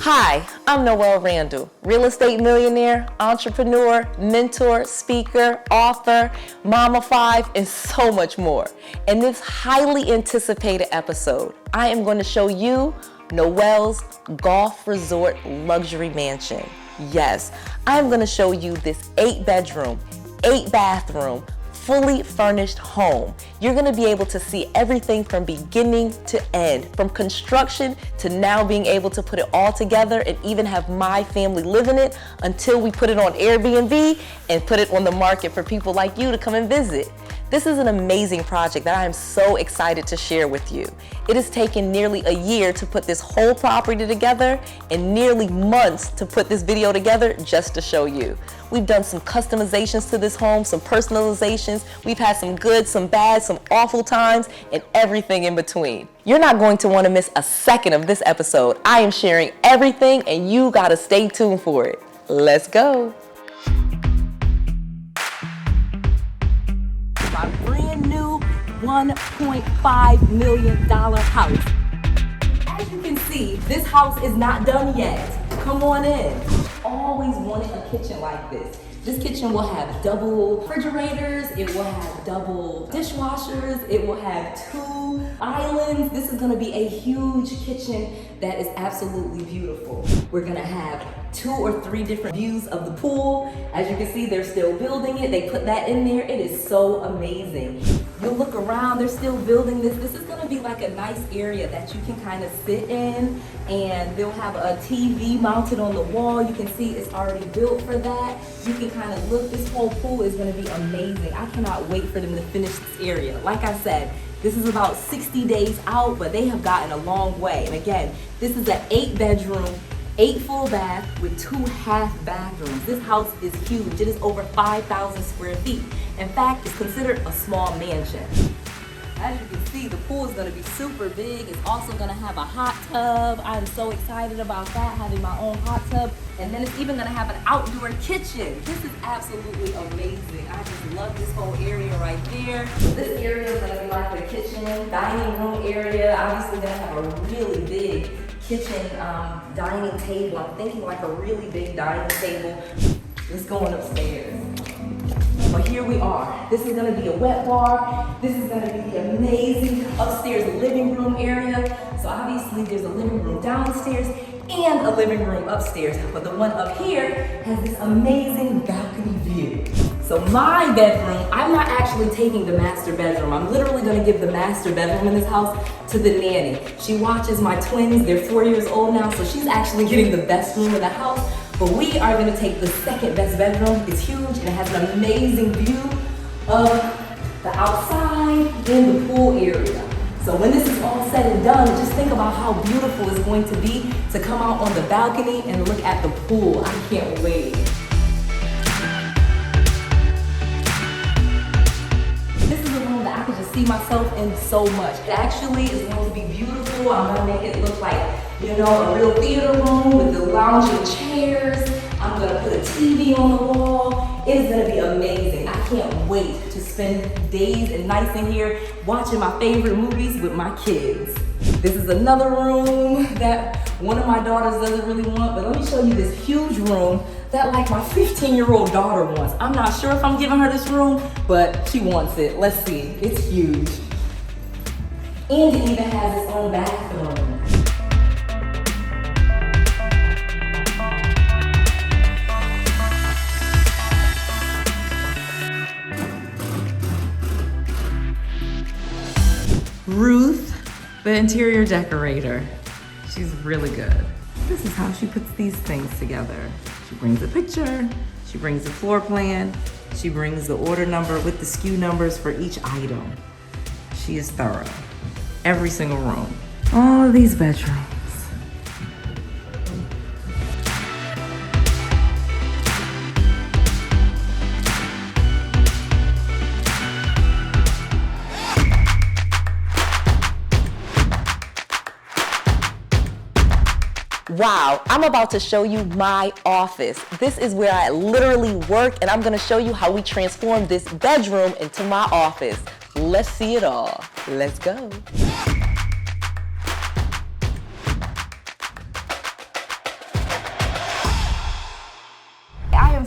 Hi, I'm Noelle Randall, real estate millionaire, entrepreneur, mentor, speaker, author, mama 5, and so much more. In this highly anticipated episode, I am going to show you Noelle's golf resort luxury mansion. Yes, I am going to show you this 8-bedroom, 8-bathroom, fully furnished home. You're gonna be able to see everything from beginning to end, from construction to now being able to put it all together and even have my family live in it until we put it on Airbnb and put it on the market for people like you to come and visit. This is an amazing project that I am so excited to share with you. It has taken nearly a year to put this whole property together and nearly months to put this video together just to show you. We've done some customizations to this home, some personalizations. We've had some good, some bad, some awful times, and everything in between. You're not going to want to miss a second of this episode. I am sharing everything and you gotta stay tuned for it. Let's go. My brand new $1.5 million house. As you can see, this house is not done yet. Come on in. Always wanted a kitchen like this. This kitchen will have double refrigerators, it will have double dishwashers, it will have 2 islands. This is gonna be a huge kitchen that is absolutely beautiful. We're gonna have 2 or 3 different views of the pool. As you can see, they're still building it. They put that in there. It is so amazing. You'll look around, they're still building this. This is gonna be like a nice area that you can kind of sit in, and they'll have a TV mounted on the wall. You can see it's already built for that. You can kind of look, this whole pool is gonna be amazing. I cannot wait for them to finish this area. Like I said, this is about 60 days out, but they have gotten a long way. And again, this is an 8-bedroom, 8 full bath with 2 half bathrooms. This house is huge. It is over 5,000 square feet. In fact, it's considered a small mansion. As you can see, the pool is gonna be super big. It's also gonna have a hot tub. I'm so excited about that, having my own hot tub. And then it's even gonna have an outdoor kitchen. This is absolutely amazing. I just love this whole area right there. This area is gonna be like the kitchen, dining room area. Obviously gonna have a really big kitchen dining table. I'm thinking like a really big dining table. Let's go on upstairs. But here we are. This is gonna be a wet bar. This is gonna be the amazing upstairs living room area. So obviously there's a living room downstairs and a living room upstairs. But the one up here has this amazing balcony view. So my bedroom, I'm not actually taking the master bedroom. I'm literally gonna give the master bedroom in this house to the nanny. She watches my twins, they're 4 years old now, so she's actually getting the best room in the house. But we are gonna take the second best bedroom. It's huge and it has an amazing view of the outside and the pool area. So when this is all said and done, just think about how beautiful it's going to be to come out on the balcony and look at the pool. I can't wait. This is a room that I could just see myself in so much. It actually is going to be beautiful. I'm gonna make it look like, you know, a real theater room with the lounging chairs. I'm gonna put a TV on the wall. It is gonna be amazing. I can't wait to spend days and nights in here watching my favorite movies with my kids. This is another room that one of my daughters doesn't really want, but let me show you this huge room that like my 15-year-old daughter wants. I'm not sure if I'm giving her this room, but she wants it. Let's see, it's huge. And it even has its own bathroom. Ruth, the interior decorator, she's really good. This is how she puts these things together. She brings a picture, she brings the floor plan, she brings the order number with the SKU numbers for each item. She is thorough. Every single room. All these bedrooms. Wow, I'm about to show you my office. This is where I literally work, and I'm gonna show you how we transformed this bedroom into my office. Let's see it all. Let's go.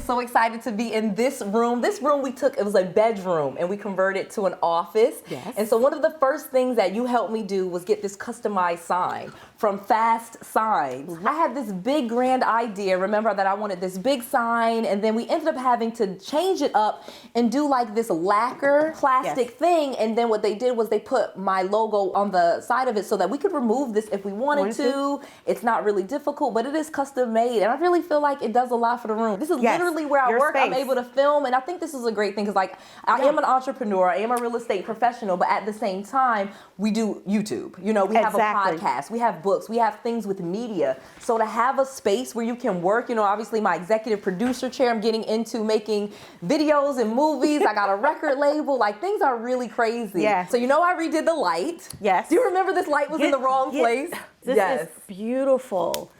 so excited to be in this room. This room it was a bedroom and we converted it to an office. Yes. And so one of the first things that you helped me do was get this customized sign from Fast Signs. I had this big grand idea, remember, that I wanted this big sign, and then we ended up having to change it up and do like this lacquer plastic thing, and then what they did was they put my logo on the side of it so that we could remove this if we wanted to. It's not really difficult, but it is custom made, and I really feel like it does a lot for the room. This is literally where I work. I'm able to film, and I think this is a great thing because like I am an entrepreneur, I am a real estate professional, but at the same time, we do YouTube. You know, we have a podcast, we have books, we have things with media. So to have a space where you can work, you know, obviously my executive producer chair, I'm getting into making videos and movies. I got a record label, like things are really crazy. Yeah. So you know I redid the light. Yes. Do you remember this light was in the wrong place? This is beautiful.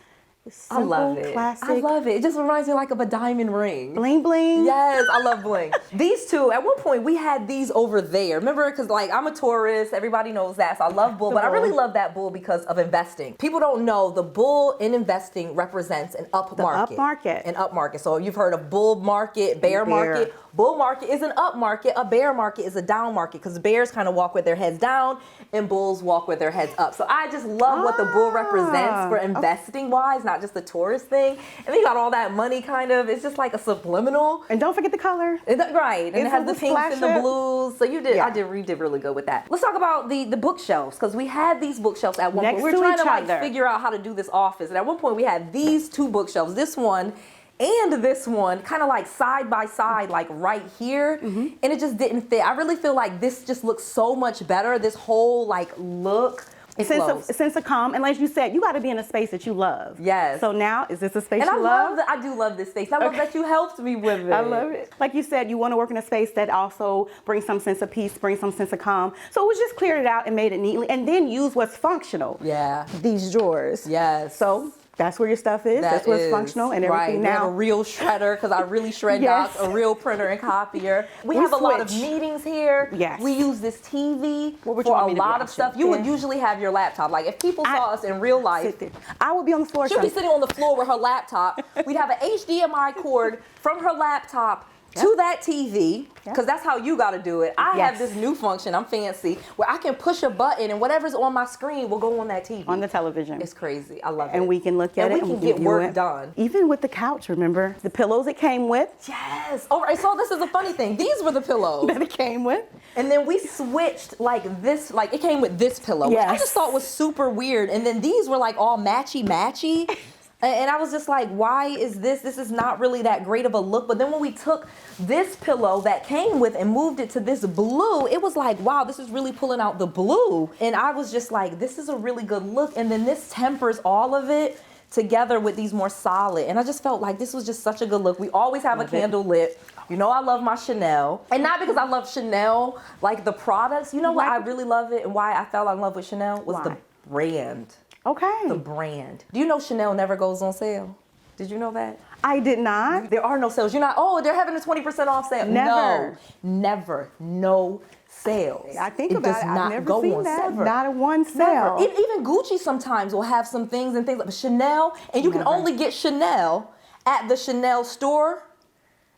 Simple, I love it. classic. I love it. It just reminds me like of a diamond ring. Bling bling. Yes, I love bling. These two, at one point we had these over there. Remember, because like I'm a tourist, everybody knows that, so I love bull, but I really love that bull because of investing. People don't know the bull in investing represents an up market. Up market. An up market. So you've heard of bull market, bear market. Bull market is an up market. A bear market is a down market because bears kind of walk with their heads down and bulls walk with their heads up. So I just love what the bull represents for investing wise, not just the tourist thing. And then you got all that money kind of, it's just like a subliminal. And don't forget the color. Right, and it has the pinks and the blues. So you did, you did really good with that. Let's talk about the bookshelves, because we had these bookshelves at one point. We were trying to like figure out how to do this office. And at one point we had these two bookshelves, this one and this one, kind of like side by side, like right here, and it just didn't fit. I really feel like this just looks so much better, this whole like look. Sense of calm, and like you said, you got to be in a space that you love. Yes. So now, is this a space you love? I do love this space. I love that you helped me with it. I love it. Like you said, you want to work in a space that also brings some sense of peace, brings some sense of calm. So it was just cleared it out and made it neatly, and then use what's functional. Yeah. These drawers. Yes. So that's where your stuff is. That's what's functional and everything now. We have a real shredder because I really shred docs, a real printer and copier. We have a lot of meetings here. Yes. We use this TV for a lot of stuff. You would usually have your laptop. Like if people saw us in real life, I would be on the floor. She'll be sitting on the floor with her laptop. We'd have an HDMI cord from her laptop to that TV, because that's how you got to do it. I have this new function, I'm fancy, where I can push a button and whatever's on my screen will go on that TV. On the television. It's crazy. I love it. And we can look at it and we can get work done. Even with the couch, remember? The pillows it came with. Yes. All right, so this is a funny thing. These were the pillows that it came with. And then we switched like this, like it came with this pillow, which I just thought was super weird. And then these were like all matchy. And I was just like, why is this? This is not really that great of a look. But then when we took this pillow that came with and moved it to this blue, it was like, wow, this is really pulling out the blue. And I was just like, this is a really good look. And then this tempers all of it together with these more solid. And I just felt like this was just such a good look. We always have a candle lit. You know I love my Chanel. And not because I love Chanel, like the products. You know what? I really love it and why I fell in love with Chanel was the brand. Okay. The brand. Do you know Chanel never goes on sale? Did you know that? I did not. There are no sales. You're not, oh, they're having a 20% off sale. Never. No, never. No sales. I think about it. I've never seen that. Not a one sale. Never. Even Gucci sometimes will have some things and things like Chanel, and you can only get Chanel at the Chanel store.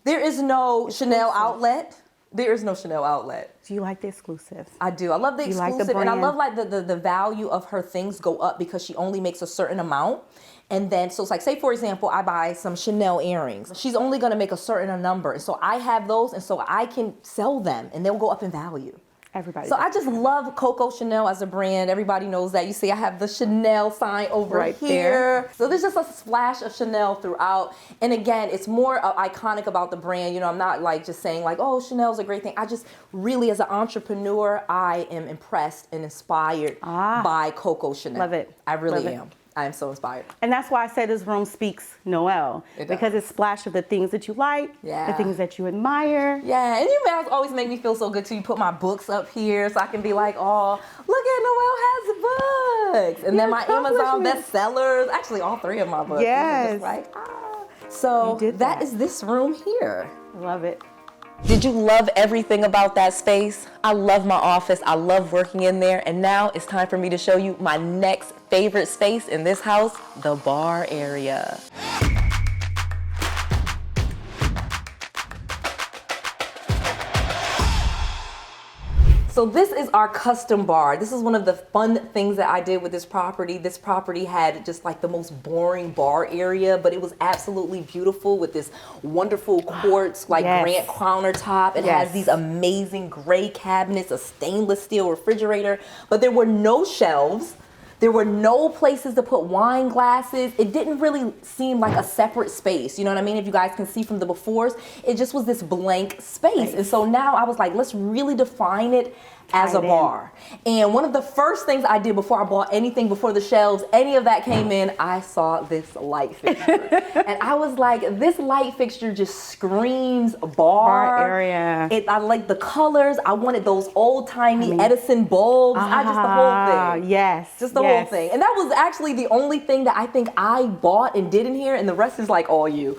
There is no Chanel outlet. There is no Chanel outlet. Do you like the exclusives? I do. I love the exclusive, and I love like the value of her things go up because she only makes a certain amount. And then, so it's like, say for example, I buy some Chanel earrings. She's only gonna make a certain number. And so I have those, and so I can sell them, and they'll go up in value. Everybody. So I just love Coco Chanel as a brand. Everybody knows that. You see, I have the Chanel sign over here. So there's just a splash of Chanel throughout. And again, it's more iconic about the brand. You know, I'm not like just saying like, oh, Chanel's a great thing. I just really, as an entrepreneur, I am impressed and inspired by Coco Chanel. Love it. I really am. I am so inspired. And that's why I say this room speaks Noel. Because it's splash of the things that you like, the things that you admire. Yeah, and you always make me feel so good too. You put my books up here so I can be like, oh, look at Noel has books. And then my Amazon bestsellers. Actually, all three of my books. Yes. Like, So that is this room here. Love it. Did you love everything about that space? I love my office. I love working in there. And now it's time for me to show you my next favorite space in this house, the bar area. So this is our custom bar. This is one of the fun things that I did with this property. This property had just like the most boring bar area, but it was absolutely beautiful with this wonderful quartz like granite countertop. It has these amazing gray cabinets, a stainless steel refrigerator, but there were no shelves. There were no places to put wine glasses. It didn't really seem like a separate space. You know what I mean? If you guys can see from the befores, it just was this blank space. And so now I was like, let's really define it as a bar. And one of the first things I did before I bought anything, before the shelves, any of that came in, I saw this light fixture. And I was like, this light fixture just screams bar area. I like the colors. I wanted those old-timey Edison bulbs. I just, the whole thing. Yes. Just the whole thing. And that was actually the only thing that I think I bought and did in here, and the rest is like all you.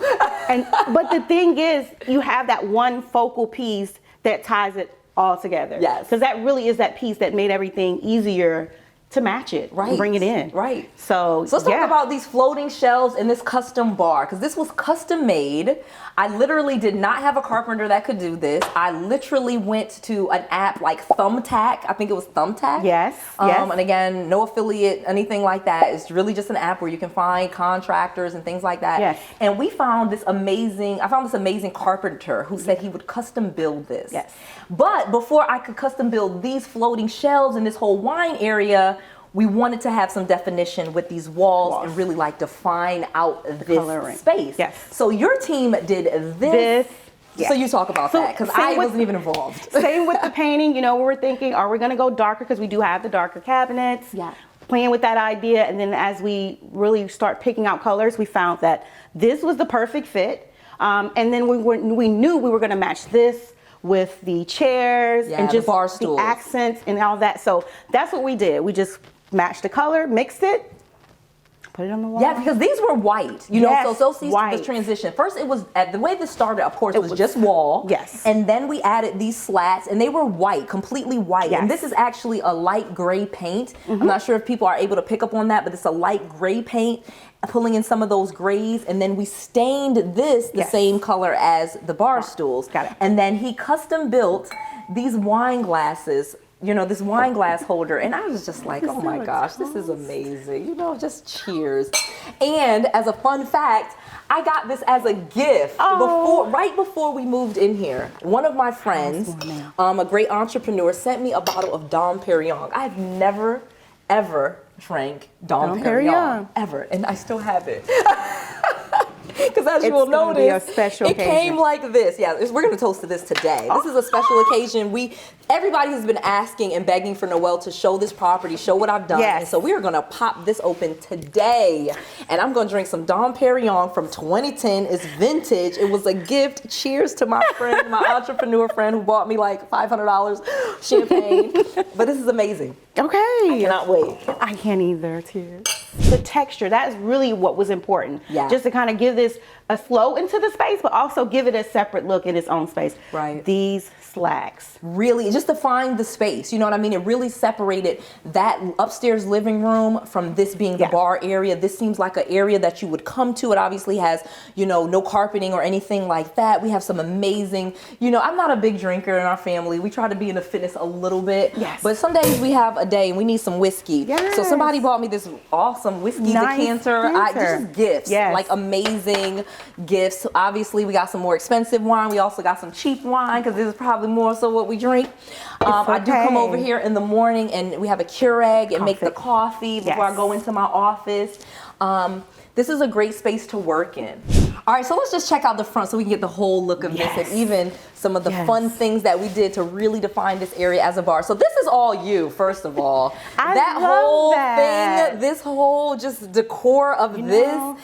But the thing is, you have that one focal piece that ties it all together. Yes. Because that really is that piece that made everything easier to match it, and bring it in. Right. So let's talk about these floating shelves in this custom bar, because this was custom made. I literally did not have a carpenter that could do this. I literally went to an app like Thumbtack. I think it was Thumbtack. Yes. And again, no affiliate, anything like that. It's really just an app where you can find contractors and things like that. Yes. And I found this amazing carpenter who said he would custom build this. Yes. But before I could custom build these floating shelves in this whole wine area, we wanted to have some definition with these walls and really like define out this space. Yes. So your team did this. So you talk about that, because I wasn't even involved. Same with the painting. You know, we were thinking, are we going to go darker? Because we do have the darker cabinets. Yeah. Playing with that idea. And then as we really start picking out colors, we found that this was the perfect fit. And then we knew we were going to match this with the chairs and just the bar stools, the accents and all that. So that's what we did. We just matched the color, mixed it, put it on the wall. Yeah, because these were white, you know, so see the transition. First, it was, the way this started, of course, it was just wall. Yes. And then we added these slats, and they were white, completely white. Yes. And this is actually a light gray paint. I'm not sure if people are able to pick up on that, but it's a light gray paint, pulling in some of those grays. And then we stained this the same color as the bar stools. Got it. And then he custom built these wine glasses, you know, this wine glass holder. And I was just like, oh my gosh, this is amazing. You know, just cheers. And as a fun fact, I got this as a gift right before we moved in here. One of my friends, a great entrepreneur, sent me a bottle of Dom Perignon. I've never, ever drank Dom Perignon, ever. And I still have it. Because as you will notice, it came like this. Yeah, we're going to toast to this today. This is a special occasion. Everybody has been asking and begging for Noelle to show this property, show what I've done. Yes. And so we are going to pop this open today. And I'm going to drink some Dom Perignon from 2010. It's vintage. It was a gift. Cheers to my friend, my entrepreneur friend who bought me like $500 champagne. But this is amazing. Okay. I cannot wait. I can't either, too. The texture, that's really what was important. Yeah. Just to kind of give this a flow into the space, but also give it a separate look in its own space. Right. These slacks. Really, just define the space, you know what I mean? It really separated that upstairs living room from this being the bar area. This seems like an area that you would come to. It obviously has, you know, no carpeting or anything like that. We have some amazing, you know, I'm not a big drinker in our family. We try to be into fitness a little bit. Yes. But some days we have a day and we need some whiskey. Yes. So somebody bought me this awesome whiskey decanter. Just gifts, like amazing gifts. Obviously, we got some more expensive wine. We also got some cheap wine because this is probably more so what we drink. I do come over here in the morning and we have a Keurig and make the coffee before I go into my office. This is a great space to work in. All right, so let's just check out the front so we can get the whole look of this and even some of the fun things that we did to really define this area as a bar. So this is all you, first of all. That whole thing, this whole just decor of this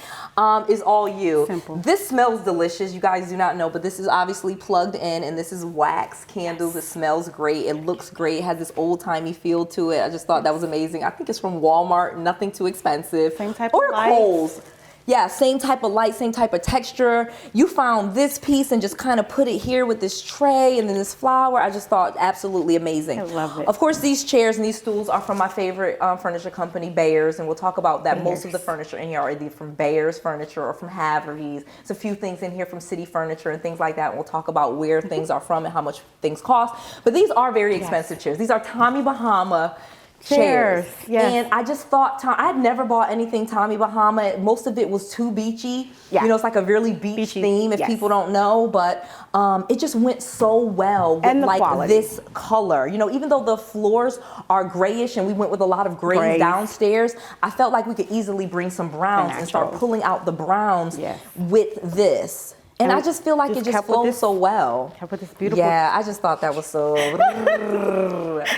is all you. Simple. This smells delicious. You guys do not know, but this is obviously plugged in and this is wax candles. It smells great. It looks great. It has this old-timey feel to it. I just thought that was amazing. I think it's from Walmart. Nothing too expensive. Same type or of lights. Kohl's. Yeah, same type of light, same type of texture. You found this piece and just kind of put it here with this tray and then this flower. I just thought absolutely amazing. I love it. Of course, these chairs and these stools are from my favorite furniture company, Behr's, and we'll talk about that. Most of the furniture in here are either from Behr's Furniture or from 𝗏𝐻𝐹. There's a few things in here from City Furniture and things like that. And we'll talk about where things are from and how much things cost. But these are very expensive chairs. These are 𝗏𝐵𝐻𝐹 chairs. Yes. And I just thought, I had never bought anything 𝗏𝐵𝐻𝐹. Most of it was too beachy. Yeah. You know, it's like a really beach theme if people don't know, but it just went so well with like quality. this color. You know, even though the floors are grayish and we went with a lot of grays downstairs, I felt like we could easily bring some browns and start pulling out the browns with this. And I just feel like it just flows so well. Kept with this beautiful. Yeah, I just thought that was so.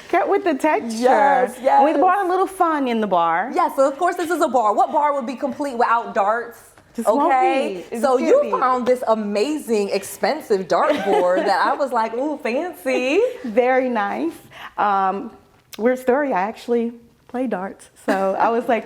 Kept with the texture. Yes. And we brought a little fun in the bar. Yeah, so of course this is a bar. What bar would be complete without darts? Just okay, so you found this amazing, expensive dartboard that I was like, ooh, fancy. Very nice. Weird story, I actually play darts. So I was like,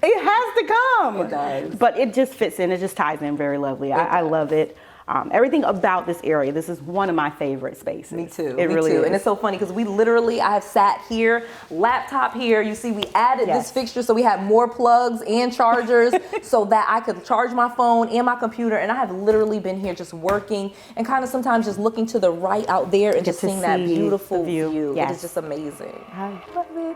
it has to come. It does. But it just fits in, it just ties in very lovely. I love it. Everything about this area, this is one of my favorite spaces. Me too. It really is. And it's so funny because I have sat here, laptop here. You see, we added this fixture so we had more plugs and chargers so that I could charge my phone and my computer. And I have literally been here just working and kind of sometimes just looking to the right out there and just seeing that beautiful view. It is just amazing. I love it.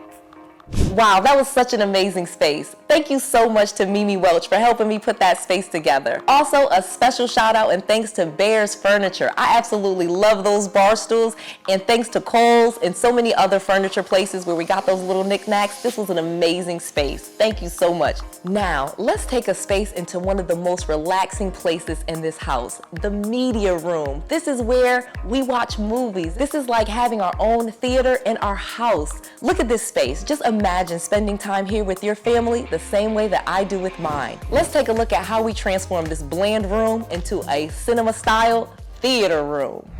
Wow, that was such an amazing space. Thank you so much to Mimi Welch for helping me put that space together. Also, a special shout out and thanks to Behr's Furniture. I absolutely love those bar stools, and thanks to Kohl's and so many other furniture places where we got those little knickknacks. This was an amazing space. Thank you so much. Now, let's take a space into one of the most relaxing places in this house, the media room. This is where we watch movies. This is like having our own theater in our house. Look at this space. Just imagine spending time here with your family the same way that I do with mine. Let's take a look at how we transform this bland room into a cinema-style theater room.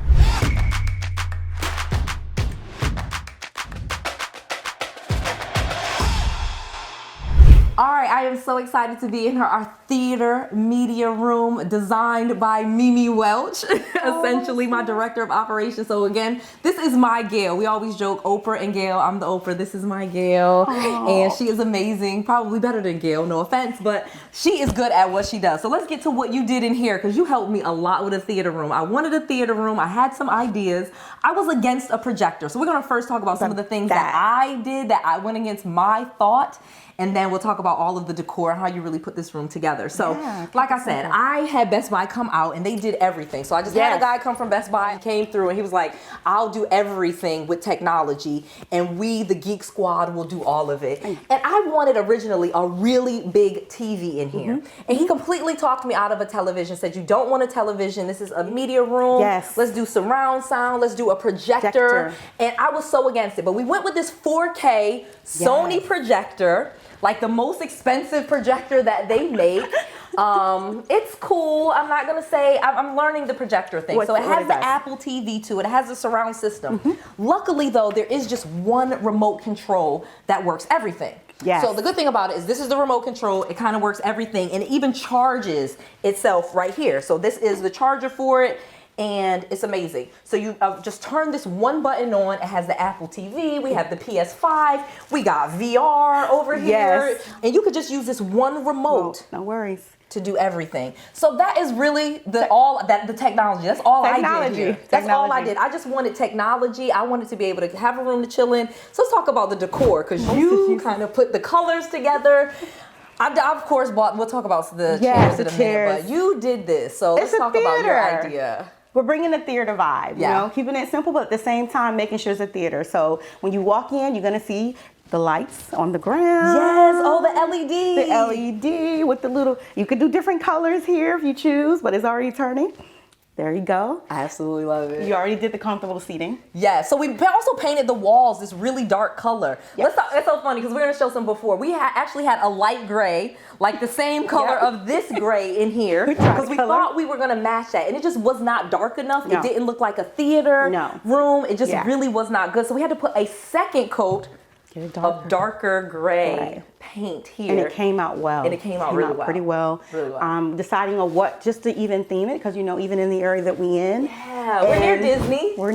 All right, I am so excited to be in our theater media room designed by Mimi Welch, essentially my director of operations. So again, this is my Gail. We always joke Oprah and Gail. I'm the Oprah, this is my Gail. And she is amazing, probably better than Gail, no offense, but she is good at what she does. So let's get to what you did in here because you helped me a lot with a theater room. I wanted a theater room, I had some ideas. I was against a projector. So we're gonna first talk about some of the things that I did that I went against my thought. And then we'll talk about all of the decor and how you really put this room together. So, like I said, I had Best Buy come out and they did everything. So I just had a guy come from Best Buy and came through and he was like, I'll do everything with technology and we, the Geek Squad, will do all of it. And I wanted originally a really big TV in here. And he completely talked me out of a television, said, you don't want a television. This is a media room. Let's do surround sound. Let's do a projector. And I was so against it. But we went with this 4K Sony projector. Like the most expensive projector that they make. It's cool. I'm not gonna say, I'm learning the projector thing. So it has the Apple TV to it. It has a surround system. Luckily though, there is just one remote control that works everything. So the good thing about it is this is the remote control. It kind of works everything and it even charges itself right here. So this is the charger for it. And it's amazing. So you just turn this one button on. It has the Apple TV. We have the PS5. We got VR over here. And you could just use this one remote. No worries. To do everything. So that is really the technology. That's all I did here. That's all I did. I just wanted technology. I wanted to be able to have a room to chill in. So let's talk about the decor because you kind of put the colors together. I of course bought, we'll talk about the chairs in a minute, but you did this. So let's talk about your idea. We're bringing the theater vibe, you know, keeping it simple, but at the same time, making sure it's a theater. So when you walk in, you're gonna see the lights on the ground. The LED. The LED with the little, you could do different colors here if you choose, but it's already turning. There you go. I absolutely love it. You already did the comfortable seating. So we also painted the walls this really dark color. It's so funny because we're going to show some before. We actually had a light gray, like the same color of this gray in here because we thought we were going to match that. And it just was not dark enough. It didn't look like a theater room. It just really was not good. So we had to put a second coat of darker gray paint here. And it came out well. And it came out really well. Pretty well. Really well. Deciding on what, just to even theme it, because you know, even in the area that we in. Yeah, we're near Disney. We're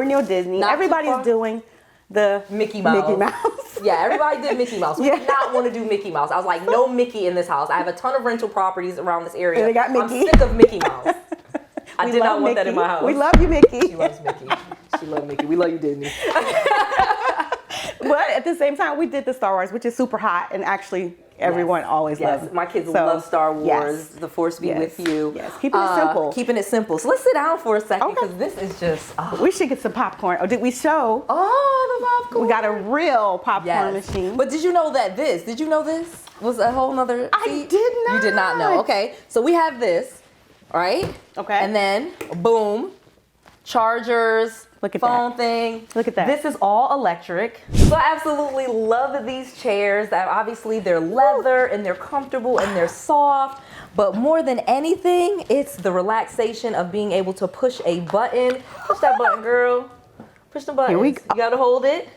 near Disney. Not Everybody's doing the Mickey Mouse. Mickey Mouse. Yeah, everybody did Mickey Mouse. We did not want to do Mickey Mouse. I was like, no Mickey in this house. I have a ton of rental properties around this area. And they got Mickey. I'm sick of Mickey Mouse. I did not want that in my house. We love you, Mickey. She loves Mickey. She loves Mickey. We love you, Disney. But at the same time, we did the Star Wars, which is super hot, and actually everyone always loves it. My kids love Star Wars. The Force be with you. Yes, keeping it simple. Keeping it simple. So let's sit down for a second because this is just. We should get some popcorn. Or did we show? Oh, the popcorn. We got a real popcorn machine. But did you know that did you know this was a whole nother I seat? did not. You did not know. Okay, so we have this, right? Okay. And then, boom, chargers. Look at phone that. thing. Look at that. This is all electric. So I absolutely love these chairs. That obviously they're leather and they're comfortable and they're soft. But more than anything, it's the relaxation of being able to push a button. Push that button, girl. Push the button. Here we go. You gotta hold it.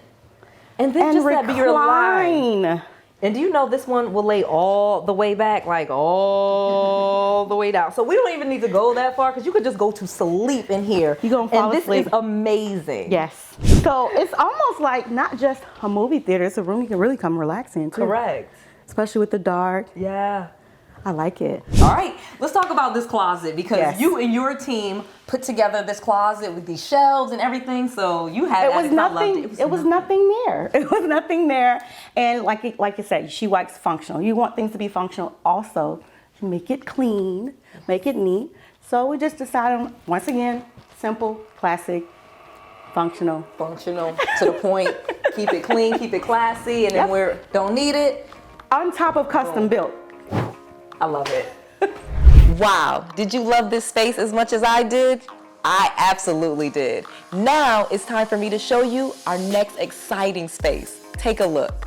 And then just that be your line. And do you know this one will lay all the way back, like all the way down. So we don't even need to go that far because you could just go to sleep in here. You're gonna fall asleep. And this is amazing. Yes. So it's almost like not just a movie theater, it's a room you can really come relax in too. Correct. Especially with the dark. Yeah. I like it. All right, let's talk about this closet because you and your team put together this closet with these shelves and everything. So you had It was nothing. It was nothing there. It was nothing there. And like you said, she likes functional. You want things to be functional also. Make it clean, make it neat. So we just decided, once again, simple, classic, functional. Functional, to the point. Keep it clean, keep it classy, and then we don't need it. On top of custom built. I love it. Wow, did you love this space as much as I did? I absolutely did. Now it's time for me to show you our next exciting space. Take a look.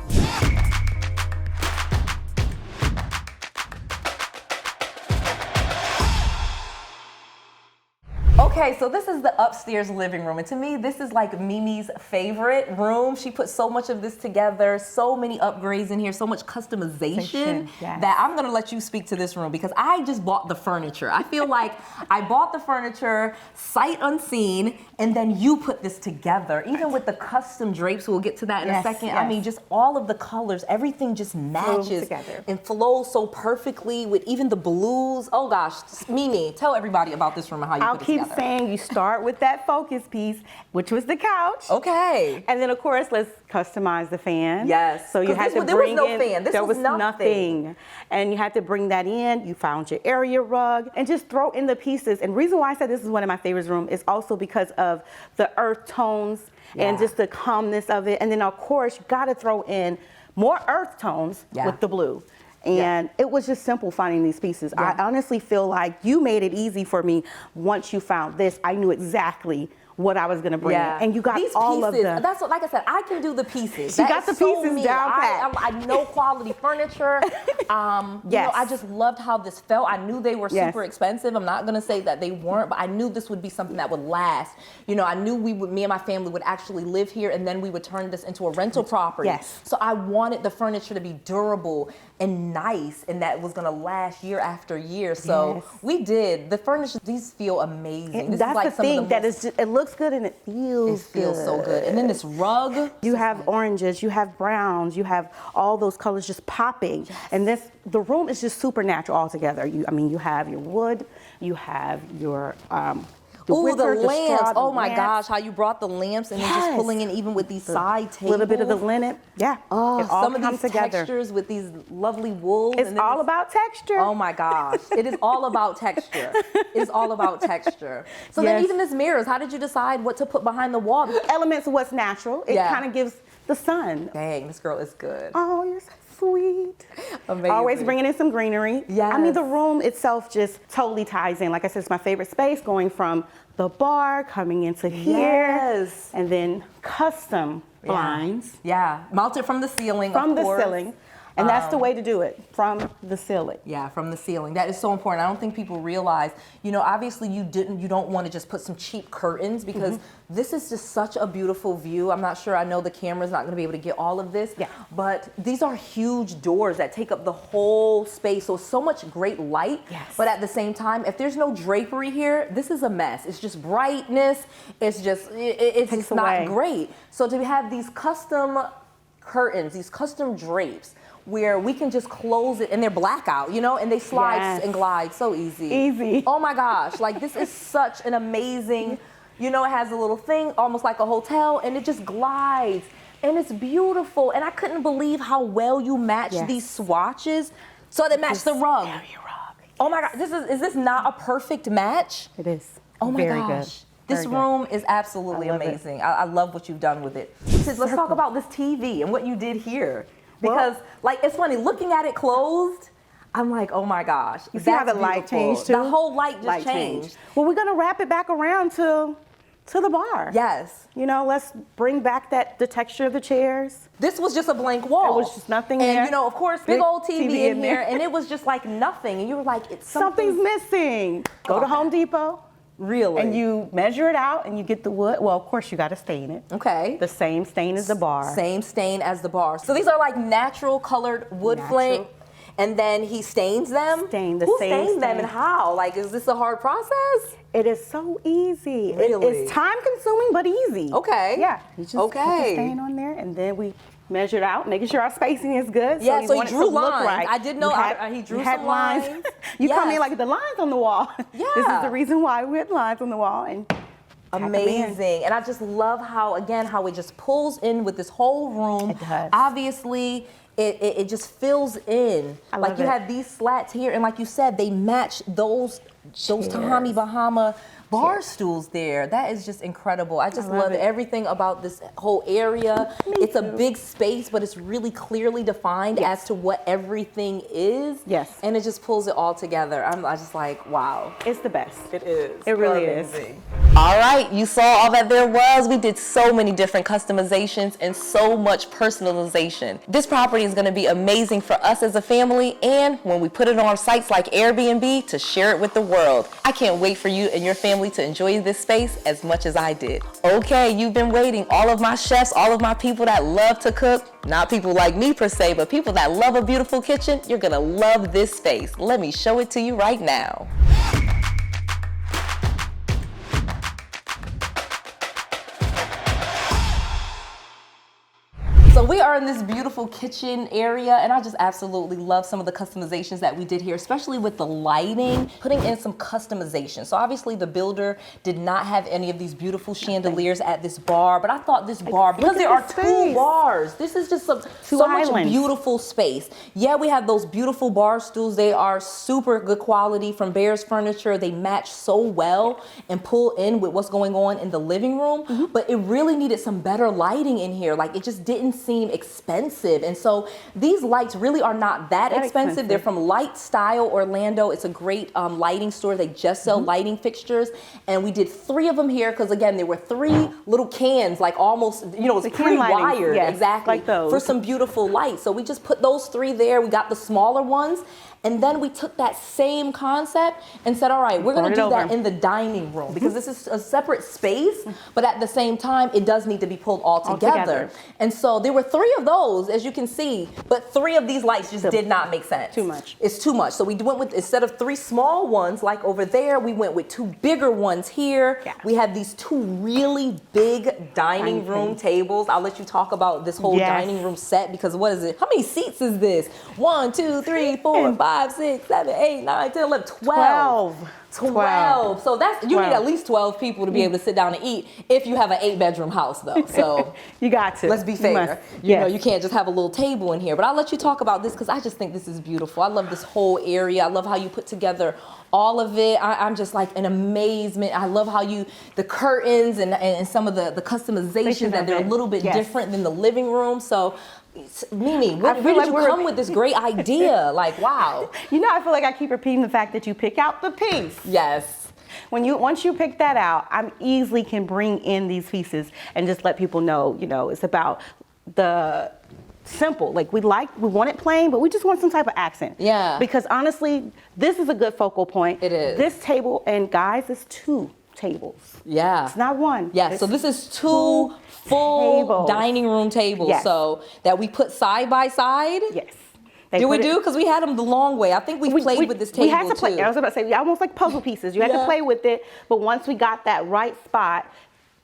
Okay, so this is the upstairs living room, and to me, this is like Mimi's favorite room. She put so much of this together, so many upgrades in here, so much customization that I'm gonna let you speak to this room because I just bought the furniture. I feel like I bought the furniture sight unseen, and then you put this together, even with the custom drapes. We'll get to that in a second. I mean, just all of the colors, everything just matches and flows so perfectly with even the blues. Oh gosh, Mimi, tell everybody about this room and how you put it together. Saying you start with that focus piece, which was the couch. Okay. And then of course, let's customize the fan. Yes. So you had to bring in. There was no fan. There was nothing. And you had to bring that in. You found your area rug and just throw in the pieces. And the reason why I said this is one of my favorite rooms is also because of the earth tones and just the calmness of it. And then of course, you got to throw in more earth tones with the blue. And it was just simple finding these pieces. I honestly feel like you made it easy for me. Once you found this, I knew exactly what I was gonna bring. And you got these all pieces, of them. That's what, like I said, I can do the pieces. She got the pieces down pat. I know quality furniture. You know, I just loved how this felt. I knew they were super expensive. I'm not gonna say that they weren't, but I knew this would be something that would last. You know, I knew me and my family would actually live here, and then we would turn this into a rental property. So I wanted the furniture to be durable and nice, and that was gonna last year after year. So we did. The furniture, these feel amazing. That's like the thing, that is just, it looks good and it feels so good. And then this rug. You have oranges, you have browns, you have all those colors just popping. And the room is just supernatural altogether. I mean, you have your wood, you have your the lamps. Oh my gosh, how you brought the lamps and then just pulling in even with these side tables. A little bit of the linen. Oh, it all some of these together. textures with these lovely wools. It's all about texture. Oh my gosh. It is all about texture. It's all about texture. So then even this mirrors, how did you decide what to put behind the wall? Elements of what's natural. It kind of gives the sun. Dang, this girl is good. Oh, you're so sweet. Amazing. Always bringing in some greenery. I mean, the room itself just totally ties in. Like I said, it's my favorite space, going from the bar, coming into here, and then custom blinds. Mounted from the ceiling, From of course. the ceiling. And that's the way to do it, from the ceiling. Yeah, from the ceiling. That is so important. I don't think people realize, you know, obviously you don't want to just put some cheap curtains, because this is just such a beautiful view. I'm not sure, I know the camera's not going to be able to get all of this, but these are huge doors that take up the whole space. So much great light, but at the same time, if there's no drapery here, this is a mess. It's just brightness. It's just, it's just not great. So to have these custom curtains, these custom drapes, where we can just close it, and they're blackout, you know, and they slide and glide so easy. Easy. Oh my gosh, like this is such an amazing, you know, it has a little thing, almost like a hotel, and it just glides, and it's beautiful. And I couldn't believe how well you matched these swatches, so they match the rug. Oh my God, is this not a perfect match? It is. Oh my gosh. This room is absolutely amazing. I love what you've done with it. Let's talk about this TV and what you did here. Because, like, it's funny, looking at it closed, I'm like, oh my gosh. You see how the light changed too? The whole light just changed. Well, we're gonna wrap it back around to the bar. Yes. You know, let's bring back the texture of the chairs. This was just a blank wall. It was just nothing there. And, you know, of course, big old TV in there, and it was just like nothing. And you were like, it's something's missing. Go to Home Depot. Really? And you measure it out, and you get the wood. Well, of course, you got to stain it. Okay. The same stain as the bar. Same stain as the bar. So these are like natural colored wood flake, and then he stains them? Who stains them and how? Like, is this a hard process? It is so easy. Really? It's time consuming, but easy. Okay. Yeah. You just put the stain on there, and then we measure it out, making sure our spacing is good. Yeah, so he drew lines. Right. I did know he drew some lines. You come in like the lines on the wall. Yeah. This is the reason why we had lines on the wall. And amazing. And I just love how, again, how it just pulls in with this whole room. It does. Obviously, it just fills in. Like you have these slats here, and like you said, they match those Tommy Bahama bar stools there. That is just incredible. I just love everything about this whole area. It's a big space, but it's really clearly defined as to what everything is. Yes. And it just pulls it all together. I'm just like, wow. It's the best. It is. It really is. All right, you saw all that there was. We did so many different customizations and so much personalization. This property is going to be amazing for us as a family, and when we put it on sites like Airbnb, to share it with the world. I can't wait for you and your family to enjoy this space as much as I did. Okay, you've been waiting. All of my chefs, all of my people that love to cook, not people like me per se, but people that love a beautiful kitchen, you're gonna love this space. Let me show it to you right now. So we are in this beautiful kitchen area, and I just absolutely love some of the customizations that we did here, especially with the lighting, putting in some customization. So obviously the builder did not have any of these beautiful chandeliers at this bar, but I thought this bar, because there are two bars, this is just so much beautiful space. Yeah, we have those beautiful bar stools. They are super good quality from Behr's Furniture. They match so well and pull in with what's going on in the living room, but it really needed some better lighting in here. Like, it just didn't seem expensive. And so these lights really are not that expensive. They're from Light Style Orlando. It's a great lighting store. They just sell lighting fixtures. And we did 3 of them here because, again, there were 3 little cans, like almost, you know, it's pre-wired. Exactly. Like those. For some beautiful lights. So we just put those 3 there. We got the smaller ones. And then we took that same concept and said, all right, we're going to do that in the dining room, because this is a separate space, but at the same time, it does need to be pulled all together. And so there were 3 of those, as you can see, but 3 of these lights just did not make sense. Too much. It's too much. So we went with, instead of 3 small ones like over there, we went with 2 bigger ones here. Yeah. We have these 2 really big dining room tables. I'll let you talk about this whole dining room set, because what is it? How many seats is this? 1, 2, 3, 4, 5, 6, 7, 8, 9, 10, 11, 12. 12. So that's, you need at least 12 people to be able to sit down and eat, if you have an 8-bedroom house though. So you got to. Let's be fair. You know, you can't just have a little table in here. But I'll let you talk about this, because I just think this is beautiful. I love this whole area. I love how you put together all of it. I'm just like in amazement. I love how the curtains and some of the customizations, that they're a little bit different than the living room. So Mimi, where did you come with this great idea? Like, wow. You know, I feel like I keep repeating the fact that you pick out the piece. Yes. Once you pick that out, I easily can bring in these pieces and just let people know, you know, it's about the simple. Like we want it plain, but we just want some type of accent. Yeah. Because honestly, this is a good focal point. It is. This table, and guys, is 2 tables. Yeah. It's not 1. Yeah, so this is 2 full tables. dining room tables. Yes. So that we put side by side. Yes. Did we do? Because we had them the long way. I think we played with this table We had to play. too. I was about to say, almost like puzzle pieces. You had to play with it. But once we got that right spot,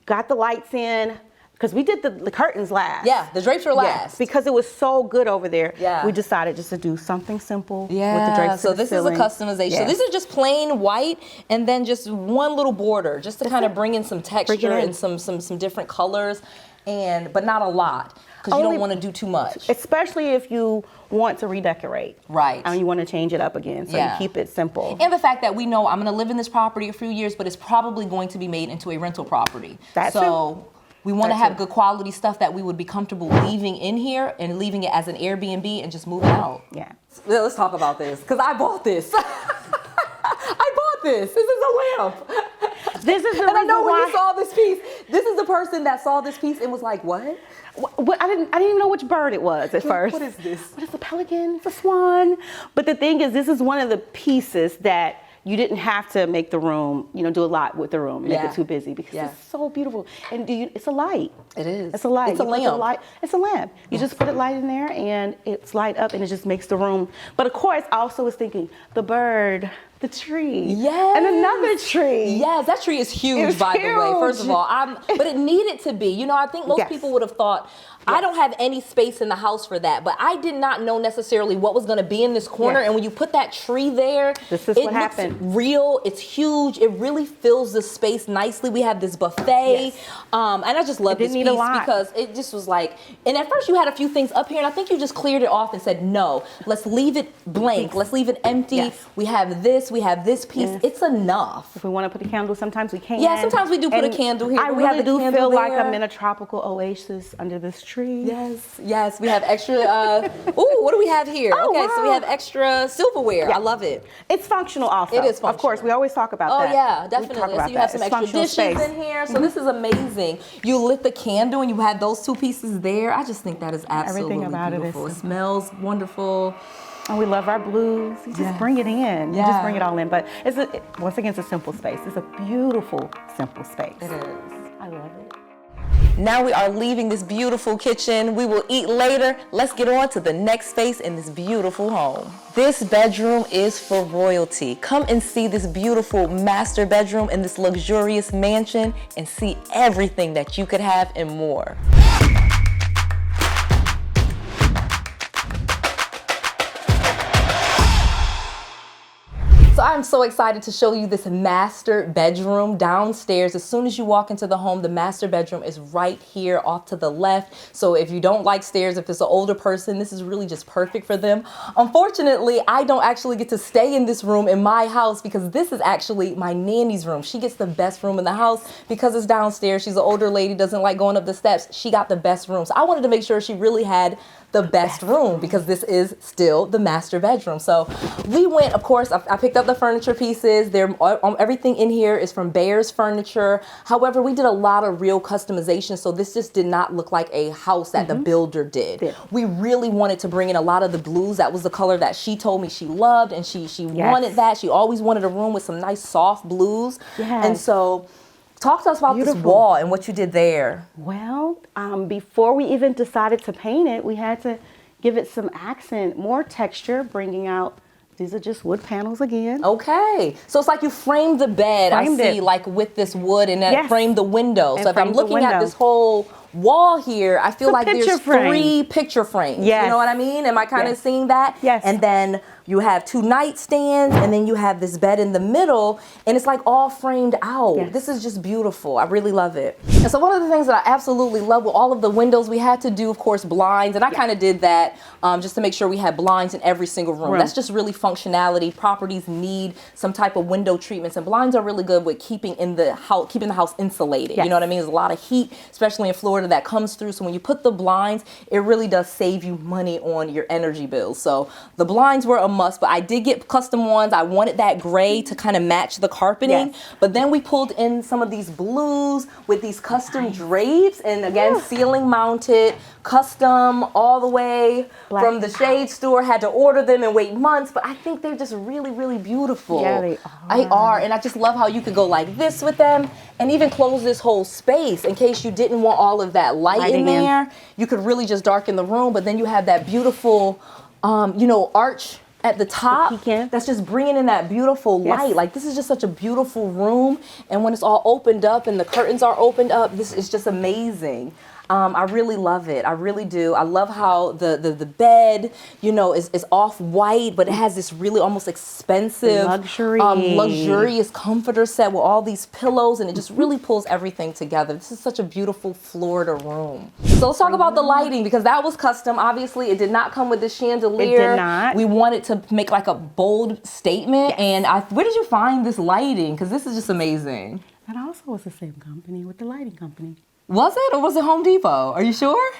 got the lights in, because we did the curtains last. Yeah, the drapes were last. Yes, because it was so good over there. Yeah. We decided just to do something simple with the Yeah, drapes. so this is a customization. Yeah. So this is just plain white and then just one little border, just to kind of bring in some texture and some different colors, but not a lot, because you don't want to do too much. Especially if you want to redecorate. Right. And you want to change it up again, so you keep it simple. And the fact that we know I'm going to live in this property a few years, but it's probably going to be made into a rental property. So we want to have good quality stuff that we would be comfortable leaving in here and leaving it as an Airbnb and just moving out. Yeah. Let's talk about this, because I bought this. I bought this. This is a lamp. This is the and I know when why. you saw this piece, this is the person that saw this piece and was like, what? I didn't even know which bird it was at first. What is this? What is a pelican? It's a swan. But the thing is, this is one of the pieces that you didn't have to make the room, do a lot with the room, make it too busy, because it's so beautiful. And it's a light. It is. It's a light. It's a lamp. It's a lamp. You just put a light in there and it's light up and it just makes the room. But of course, I also was thinking the bird, the tree, and another tree. Yes, that tree is huge, by the way, first of all. But it needed to be. I think most people would have thought, I don't have any space in the house for that, but I did not know necessarily what was going to be in this corner. And when you put that tree there, this is what happened. Looks real. It's huge. It really fills the space nicely. We have this buffet, and I just love this piece because it just was like. And at first, you had a few things up here, and I think you just cleared it off and said, "No, let's leave it blank. Let's leave it empty. We have this. We have this piece. It's enough." If we want to put a candle, sometimes we can. Yeah, sometimes we do put a candle here. I really do feel like I'm in a tropical oasis under this tree. Yes, we have extra, ooh, what do we have here? So we have extra silverware. I love it. It's functional also. It is functional. Of course, we always talk about that. Oh yeah, definitely. So you have some extra dishes in here. So this is amazing. You lit the candle and you had those 2 pieces there. I just think that is absolutely beautiful. It smells wonderful. And we love our blues. You just bring it in. You just bring it all in. But once again, it's a simple space. It's a beautiful, simple space. It is. I love it. Now we are leaving this beautiful kitchen. We will eat later. Let's get on to the next space in this beautiful home. This bedroom is for royalty. Come and see this beautiful master bedroom in this luxurious mansion and see everything that you could have and more. So I'm so excited to show you this master bedroom downstairs. As soon as you walk into the home, the master bedroom is right here off to the left. So if you don't like stairs, if it's an older person, this is really just perfect for them. Unfortunately, I don't actually get to stay in this room in my house because this is actually my nanny's room. She gets the best room in the house because it's downstairs. She's an older lady, doesn't like going up the steps. She got the best room. So I wanted to make sure she really had the best room because this is still the master bedroom. So we went, of course, I picked up the furniture pieces. Everything in here is from Behr's Furniture. However, we did a lot of real customization, so this just did not look like a house that the builder did. We really wanted to bring in a lot of the blues. That was the color that she told me she loved, and she wanted that. She always wanted a room with some nice soft blues. And so talk to us about this wall and what you did there. Well, before we even decided to paint it, we had to give it some accent, more texture, bringing out, these are just wood panels again. Okay. So it's like you framed the bed, I see, like with this wood, and then framed the window. So if I'm looking at this whole wall here, I feel like there's 3 picture frames. You know what I mean? Am I kind of seeing that? Yes. And then you have 2 nightstands, and then you have this bed in the middle, and it's like all framed out. This is just beautiful. I really love it. And so one of the things that I absolutely love with all of the windows, we had to do, of course, blinds, and I kind of did that just to make sure we had blinds in every single room. That's just really functionality. Properties need some type of window treatments, and blinds are really good with keeping the house insulated. You know what I mean? There's a lot of heat, especially in Florida. Florida that comes through. So when you put the blinds, it really does save you money on your energy bills. So the blinds were a must, but I did get custom ones. I wanted that gray to kind of match the carpeting. Yes. But then we pulled in some of these blues with these custom drapes, and again, ceiling mounted, custom all the way from the shade store. Had to order them and wait months, but I think they're just really, really beautiful. Yeah, they are. And I just love how you could go like this with them and even close this whole space in case you didn't want all of that light in there. You could really just darken the room, but then you have that beautiful, you know, arch at the top that's just bringing in that beautiful light. Like, this is just such a beautiful room, and when it's all opened up and the curtains are opened up, this is just amazing. I really love it. I really do. I love how the bed, you know, is off white, but it has this really almost expensive, luxurious comforter set with all these pillows, and it just really pulls everything together. This is such a beautiful Florida room. So let's talk about the lighting, because that was custom. Obviously, it did not come with the chandelier. It did not. We wanted to make like a bold statement. And where did you find this lighting? Because this is just amazing. That also was the same company with the lighting company. Was it, or was it Home Depot? Are you sure?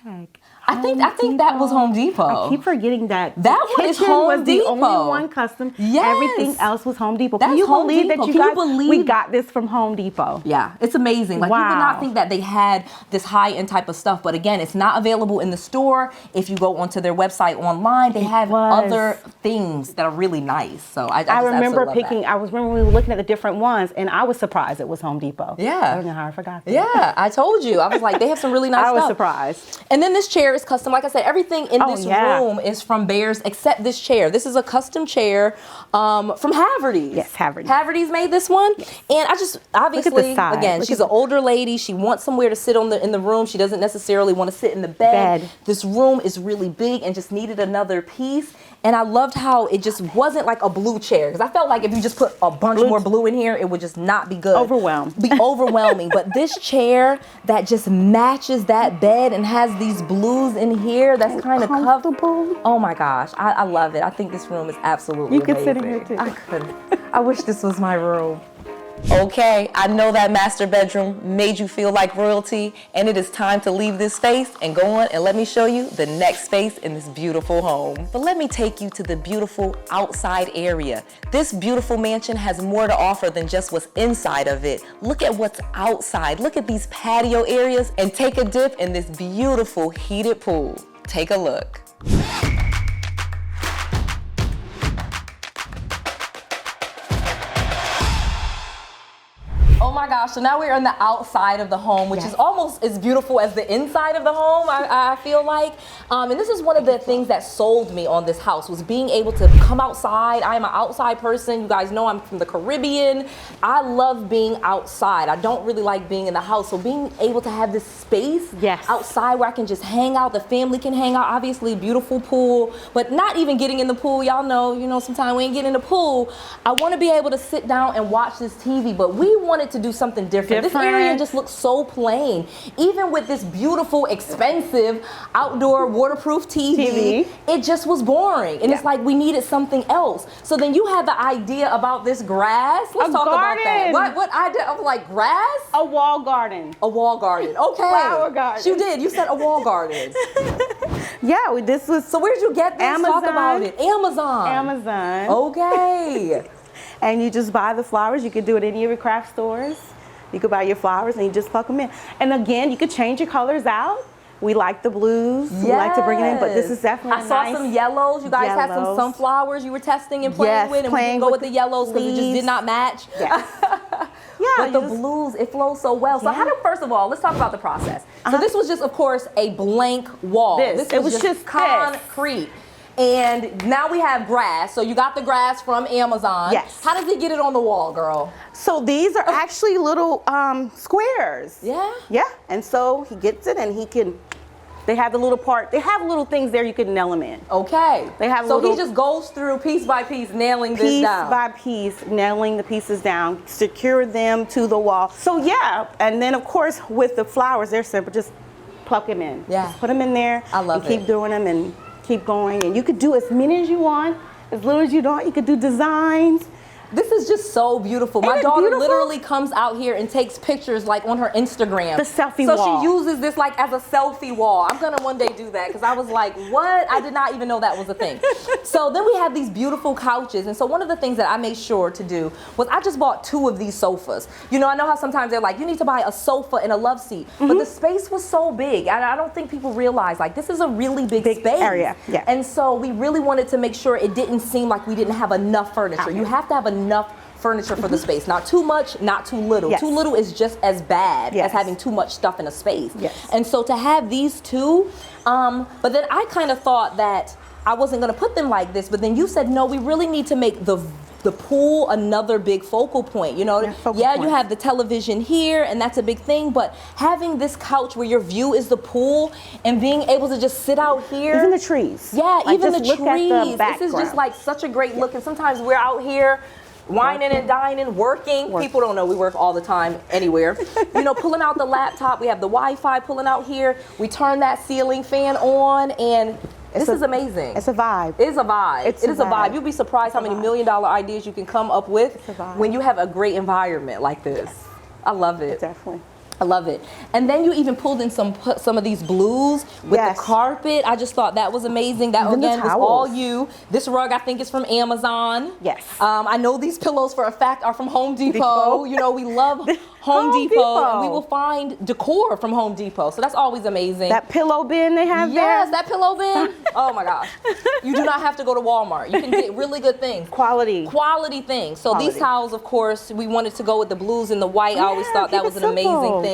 Check. I think that was Home Depot. I keep forgetting that. That one is Home Depot. The only one custom. Yes. Everything else was Home Depot. That's Can you Home believe Depot. that we got this from Home Depot? Yeah, it's amazing. Like, you would not think that they had this high-end type of stuff, but again, it's not available in the store. If you go onto their website online, they have other things that are really nice. So I remember picking. I remember we were looking at the different ones, and I was surprised it was Home Depot. Yeah. I don't know how I forgot that. Yeah, I told you. I was like, they have some really nice stuff. I was surprised. And then this chair is custom. Like I said, everything in this room is from Bears except this chair. This is a custom chair from Haverty's. Yes, Haverty's. Haverty's made this one. Yes. And I just, obviously, again, she's an older lady. She wants somewhere to sit in the room. She doesn't necessarily want to sit in the bed. This room is really big and just needed another piece. And I loved how it just wasn't like a blue chair, because I felt like if you just put a bunch more blue in here, it would just not be good. Be overwhelming. But this chair that just matches that bed and has these blues in here, that's kind of comfortable. Oh my gosh, I love it. I think this room is absolutely amazing. You can sit in here too. I could. I wish this was my room. Okay, I know that master bedroom made you feel like royalty, and it is time to leave this space and go on and let me show you the next space in this beautiful home. But let me take you to the beautiful outside area. This beautiful mansion has more to offer than just what's inside of it. Look at what's outside. Look at these patio areas, and take a dip in this beautiful heated pool. Take a look. Oh my gosh, so now we're on the outside of the home, which is almost as beautiful as the inside of the home, I feel like. And this is one of the things that sold me on this house, was being able to come outside. I am an outside person. You guys know I'm from the Caribbean. I love being outside. I don't really like being in the house. So being able to have this space outside where I can just hang out, the family can hang out, obviously beautiful pool, but not even getting in the pool. Y'all know, sometimes we ain't getting in the pool. I want to be able to sit down and watch this TV, but we wanted to do something different. This area just looks so plain. Even with this beautiful, expensive, outdoor, waterproof TV, it just was boring. And it's like we needed something else. So then you had the idea about this grass. Let's talk about that. What idea? I was like, grass? A wall garden. A wall garden. Okay. Flower garden. You did. You said a wall garden. Yeah, this was. So where'd you get this? Amazon. Talk about it. Amazon. Okay. And you just buy the flowers. You could do it in any of your craft stores. You could buy your flowers and you just pluck them in. And again, you could change your colors out. We like the blues. We like to bring it in, but this is definitely nice. I saw some yellows. You guys had some sunflowers you were testing and playing with, and we didn't go with the yellows because it just did not match. But the blues, it flows so well. So first of all, let's talk about the process. So this was just, of course, a blank wall. This was just concrete. And now we have grass. So you got the grass from Amazon. Yes. How does he get it on the wall, girl? So these are actually little squares. Yeah? Yeah. And so he gets it and he can, they have the little part, they have little things there you can nail them in. Okay. They have so he just goes through piece by piece, nailing this down. Piece by piece, nailing the pieces down, secure them to the wall. So yeah, and then of course with the flowers, they're simple, just pluck them in. Yeah. Just put them in there. I love and keep doing them and keep going. And you could do as many as you want, as little as you don't. You could do designs. This is just so beautiful. My Isn't it daughter beautiful? literally comes out here and takes pictures like on her Instagram. The selfie so wall. she uses this like as a selfie wall. I'm gonna one day do that because I was like, what? I did not even know that was a thing. So then we have these beautiful couches. And so one of the things that I made sure to do was I just bought 2 of these sofas. You know, I know how sometimes they're like, you need to buy a sofa and a love seat. But the space was so big. And I don't think people realize like this is a really big space. Area. Yeah. And so we really wanted to make sure it didn't seem like we didn't have enough furniture. You have to have enough furniture for the space. Not too much, not too little. Yes. Too little is just as bad Yes. as having too much stuff in a space. Yes. And so to have these 2, but then I kind of thought that I wasn't gonna put them like this, but then you said, no, we really need to make the pool another big focal point. You know, Yeah, you have the television here and that's a big thing, but having this couch where your view is the pool and being able to just sit out here. Even the trees. Yeah, Like, even the just look at trees. the This is just background. like such a great look. And sometimes we're out here whining and dining, working. People don't know we work all the time anywhere. You know, pulling out the laptop. We have the Wi-Fi pulling out here. We turn that ceiling fan on and this is amazing. It's a vibe. It is a vibe. It's It is a a vibe. vibe. You'll be surprised how many $1 million ideas you can come up with It's a vibe. when you have a great environment like this. I love it. Definitely. I love it. And then you even pulled in some of these blues with Yes. the carpet. I just thought that was amazing. That Even the again was towels. all you. This rug I think is from Amazon. Yes. I know these pillows for a fact are from Home Depot. Depot. You know, we love Home Depot. And we will find decor from Home Depot. So that's always amazing. That pillow bin they have Yes, there. that pillow bin. Oh my gosh. You do not have to go to Walmart. You can get really good things. Quality. Quality things. So these Quality. towels, of course, we wanted to go with the blues and the white. I always thought that keep was it an amazing simple. thing.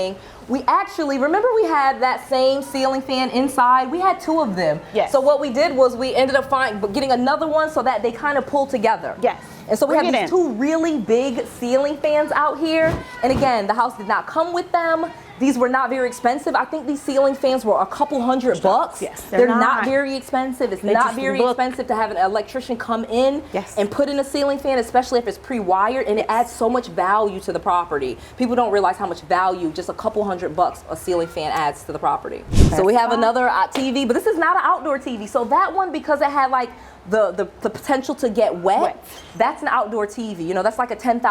We actually, remember we had that same ceiling fan inside? We had 2 of them. Yes. So what we did was we ended up getting another one so that they kind of pull together. Yes. And so we Bring have it these in. 2 really big ceiling fans out here. And again, the house did not come with them. These were not very expensive. I think these ceiling fans were a couple $100. Yes, they're they're not not. very expensive. It's They not just very look- expensive to have an electrician come in Yes. and put in a ceiling fan, especially if it's pre-wired, and it adds so much value to the property. People don't realize how much value just a couple $100 a ceiling fan adds to the property. So we have another TV, but this is not an outdoor TV. So that one, because it had like the potential to get wet, that's an outdoor TV. You know, that's like a $10,000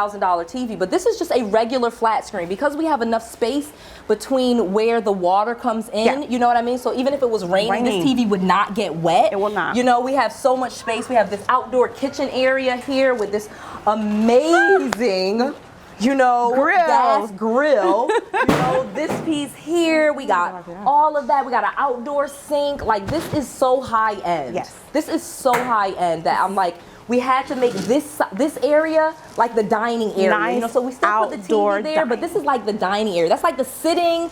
TV. But this is just a regular flat screen because we have enough space between where the water comes in. Yeah. You know what I mean? So even if it was raining, this TV would not get wet. It will not. You know, we have so much space. We have this outdoor kitchen area here with this amazing, you know, Grill. gas grill. You know, this piece here, we got all of that. We got an outdoor sink. Like, this is so high end. Yes. This is so high end that I'm like, we had to make this area like the dining area. Nice you know, so we still put the outdoor TV there, but this is like the dining area. That's like the sitting,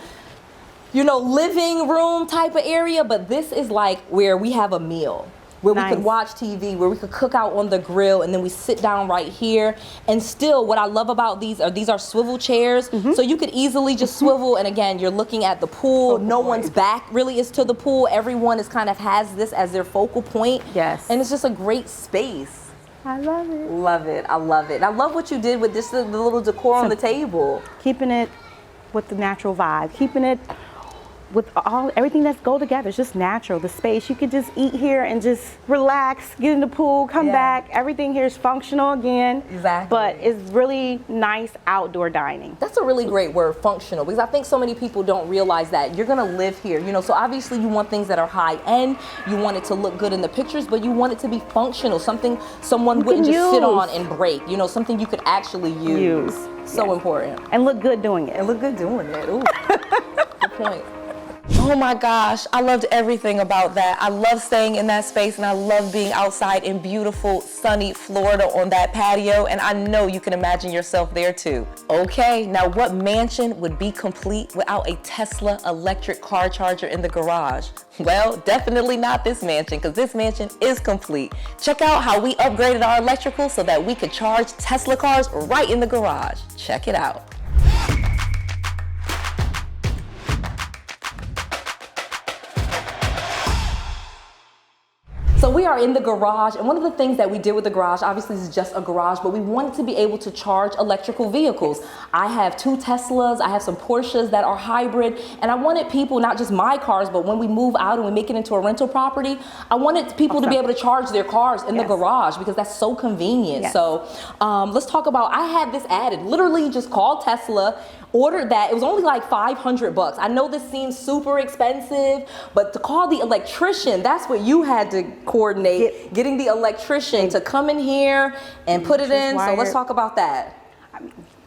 you know, living room type of area, but this is like where we have a meal, where we could watch TV, where we could cook out on the grill, and then we sit down right here. And still, what I love about these are swivel chairs, so you could easily just swivel, and again, you're looking at the pool. No one's back really is to the pool. Everyone is kind of has this as their focal point. Yes. And it's just a great space. I love it. Love it. I love it. And I love what you did with this, the little decor on the table. Keeping it with the natural vibe. Keeping it with everything that's go together. It's just natural. The space, you could just eat here and just relax, get in the pool, come back. Everything here is functional again. Exactly. But it's really nice outdoor dining. That's a really great word, functional, because I think so many people don't realize that you're gonna live here. You know, so obviously you want things that are high end, you want it to look good in the pictures, but you want it to be functional, something someone wouldn't just sit on and break. You know, something you could actually use. So important. And look good doing it. And look good doing it. Ooh. Good point. Oh my gosh, I loved everything about that. I love staying in that space, and I love being outside in beautiful, sunny Florida on that patio, and I know you can imagine yourself there too. Okay, now what mansion would be complete without a Tesla electric car charger in the garage? Well, definitely not this mansion, because this mansion is complete. Check out how we upgraded our electrical so that we could charge Tesla cars right in the garage. Check it out. So we are are in the garage, and one of the things that we did with the garage, obviously this is just a garage, but we wanted to be able to charge electrical vehicles. I have 2 Teslas, I have some Porsches that are hybrid, and I wanted people, not just my cars, but when we move out and we make it into a rental property, I wanted people to be able to charge their cars in the garage because that's so convenient. So let's talk about, I had this added, literally just called Tesla, ordered that. It was only like $500. I know this seems super expensive, but to call the electrician, that's what you had to coordinate, getting the electrician to come in here and put it in. So let's talk about that.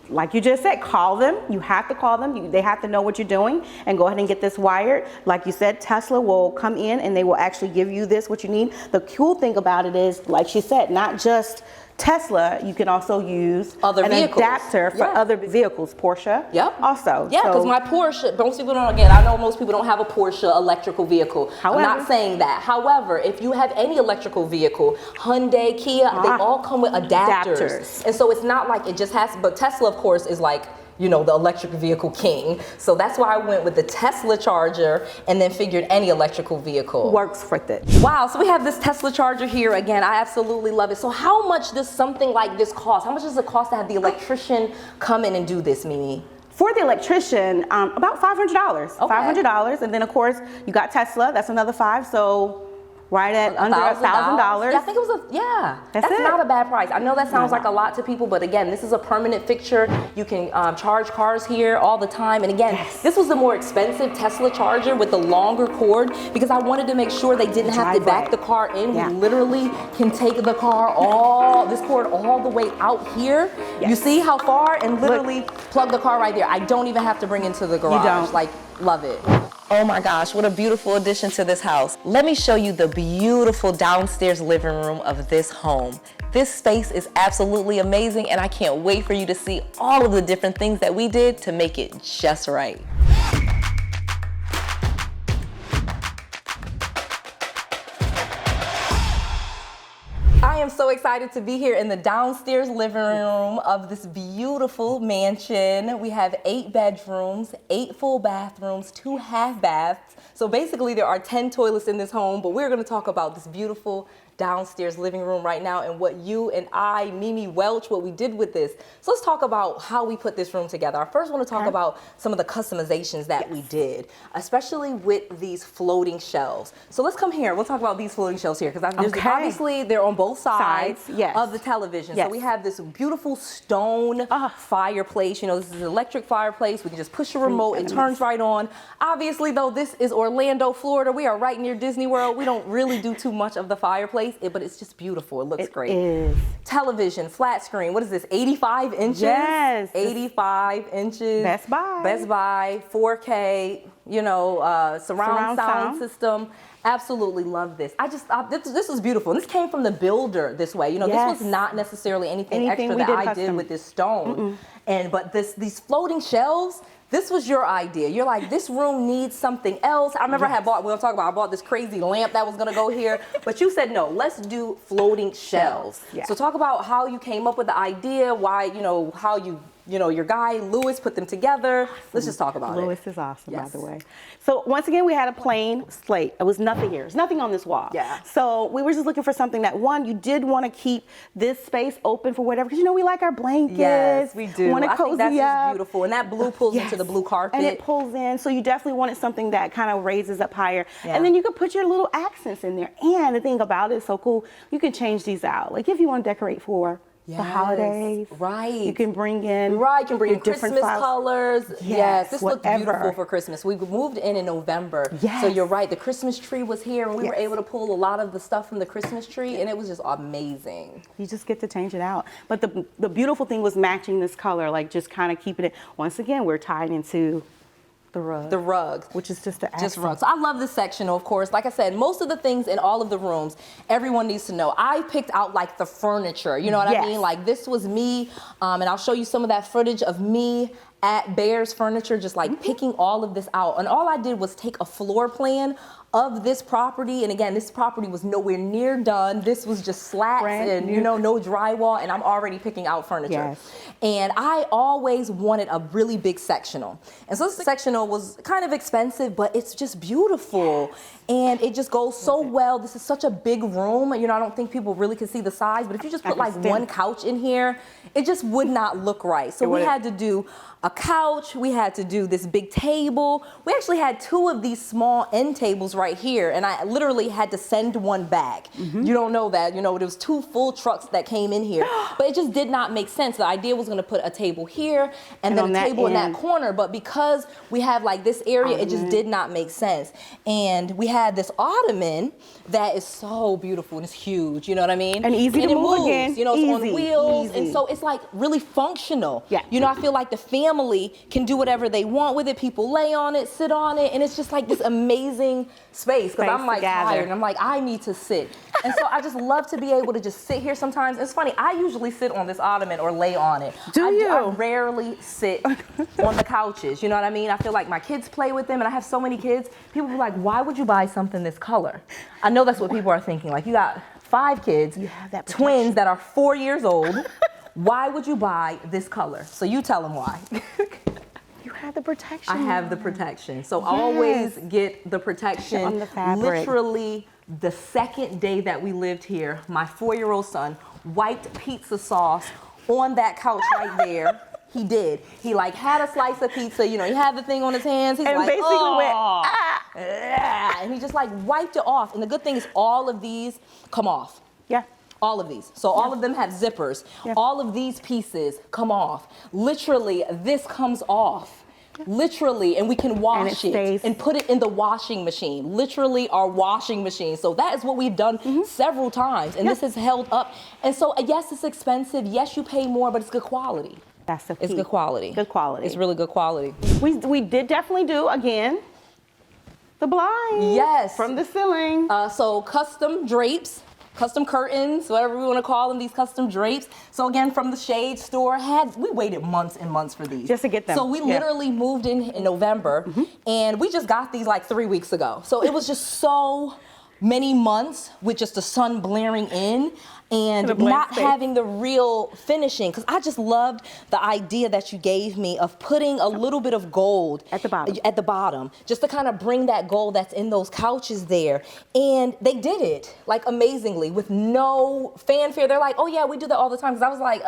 Like you just said, call them. You have to call them. They have to know what you're doing and go ahead and get this wired. Like you said, Tesla will come in and they will actually give you this, what you need. The cool thing about it is, like she said, not just Tesla, you can also use an adapter for other vehicles, Porsche. Also. Yeah, because my Porsche, most people don't, again, I know most people don't have a Porsche electrical vehicle. However, I'm not saying that. However, if you have any electrical vehicle, Hyundai, Kia, they all come with adapters. And so it's not like it just has, but Tesla, of course, is like, you know, the electric vehicle king. So that's why I went with the Tesla charger and then figured any electrical vehicle works for it. Wow, so we have this Tesla charger here. Again, I absolutely love it. So how much does something like this cost? How much does it cost to have the electrician come in and do this, Mimi? For the electrician, about $500. $500, and then of course you got Tesla. That's another $5. So right at under $1,000. Yeah, I think it was that's not a bad price. I know that sounds like a lot to people, but again, this is a permanent fixture. You can charge cars here all the time. And again, this was the more expensive Tesla charger with the longer cord because I wanted to make sure they didn't have to back the car in. We literally can take the car this cord all the way out here. You see how far? And literally plug the car right there. I don't even have to bring it into the garage. You don't. Like, love it. Oh my gosh, what a beautiful addition to this house. Let me show you the beautiful downstairs living room of this home. This space is absolutely amazing and I can't wait for you to see all of the different things that we did to make it just right. I am so excited to be here in the downstairs living room of this beautiful mansion. We have 8 bedrooms, 8 full bathrooms, 2 half baths. So basically there are 10 toilets in this home, but we're gonna talk about this beautiful downstairs living room right now and what you and I, Mimi Welch, what we did with this. So let's talk about how we put this room together. I first want to talk about some of the customizations that we did, especially with these floating shelves. So let's come here. We'll talk about these floating shelves here because obviously they're on both sides of the television. So we have this beautiful stone fireplace. You know, this is an electric fireplace. We can just push a remote. It turns right on. Obviously, though, this is Orlando, Florida. We are right near Disney World. We don't really do too much of the fireplace. But it's just beautiful. It looks great. It is. Television, flat screen. What is this? 85 inches? Yes. 85 inches. Best Buy. Best Buy, 4K, you know, surround sound system. Absolutely love this. This was beautiful. And this came from the builder this way. You know, this was not necessarily anything extra that I did with this stone. But these floating shelves, this was your idea. You're like, this room needs something else. I remember I bought this crazy lamp that was gonna go here, but you said, no, let's do floating shelves. So talk about how you came up with the idea, why, you know, how your guy, Louis, put them together. Let's just talk about it. Louis is awesome, by the way. So once again, we had a plain slate. It was nothing here. There's nothing on this wall. So we were just looking for something that, one, you did want to keep this space open for whatever, because, you know, we like our blankets. Yes, we do. Want to cozy that's up. Just beautiful. And that blue pulls into the blue carpet. And it pulls in. So you definitely wanted something that kind of raises up higher. And then you could put your little accents in there. And the thing about it is so cool, you can change these out. Like if you want to decorate for the holidays. You can bring in you can bring in Christmas colors. This looked whatever. beautiful for Christmas. We moved in November. So you're right, the Christmas tree was here and we were able to pull a lot of the stuff from the Christmas tree and it was just amazing. You just get to change it out. But the beautiful thing was matching this color, like just kind of keeping it, once again, we're tied into the rug, which is just rug. So I love this section, of course. Like I said, most of the things in all of the rooms, everyone needs to know. I picked out like the furniture, you know what I mean? Like this was me, and I'll show you some of that footage of me at Bear's Furniture, just like picking all of this out. And all I did was take a floor plan of this property. And again, this property was nowhere near done. This was just slats and, you know, no drywall, and I'm already picking out furniture. Yes. And I always wanted a really big sectional. And so this sectional was kind of expensive, but it's just beautiful. And it just goes so well. This is such a big room. You know, I don't think people really can see the size, but if you just put like one couch in here, it just would not look right. So we had to do a couch, we had to do this big table. We actually had 2 of these small end tables right here, and I literally had to send one back. You don't know that, you know, there was 2 full trucks that came in here, but it just did not make sense. The idea was gonna put a table here and then a table in that corner, but because we have like this area, it just did not make sense. And we had this ottoman that is so beautiful and it's huge, you know what I mean? And easy to move again. You know, it's on wheels, and so it's like really functional. Yeah. You know, I feel like the family can do whatever they want with it. People lay on it, sit on it, and it's just like this amazing space. Because I'm like tired, and I'm like, I need to sit. And so I just love to be able to just sit here sometimes. It's funny, I usually sit on this ottoman or lay on it. I rarely sit on the couches, you know what I mean? I feel like my kids play with them, and I have so many kids. People be like, why would you buy something this color? I know that's what people are thinking. Like, you got 5 kids, you have that twins that are 4 years old. Why would you buy this color? So you tell them why. You have the protection. I have the protection. So always get the protection. On the fabric. Literally, the second day that we lived here, my 4-year-old son wiped pizza sauce on that couch right there. He did. He like had a slice of pizza, you know, he had the thing on his hands. He's and like, basically went, and he just like wiped it off. And the good thing is all of these come off. Yeah. All of these. So all of them have zippers. All of these pieces come off. Literally, this comes off. Literally, and we can wash it and put it in the washing machine. Literally our washing machine. So that is what we've done several times, and this has held up. And so yes, it's expensive. Yes, you pay more, but it's good quality. That's the key. It's good quality. Good quality. It's really good quality. We did definitely do, again, the blinds. Yes. From the ceiling. So custom drapes. Custom curtains, whatever we want to call them, these custom drapes. So again, from the shade store, we waited months and months for these. Just to get them. So we literally moved in November, and we just got these like 3 weeks ago. So it was just so many months with just the sun blaring in and not having the real finishing, because I just loved the idea that you gave me of putting a little bit of gold at the bottom, just to kind of bring that gold that's in those couches there. And they did it like amazingly with no fanfare. They're like, oh yeah, we do that all the time. Because I was like,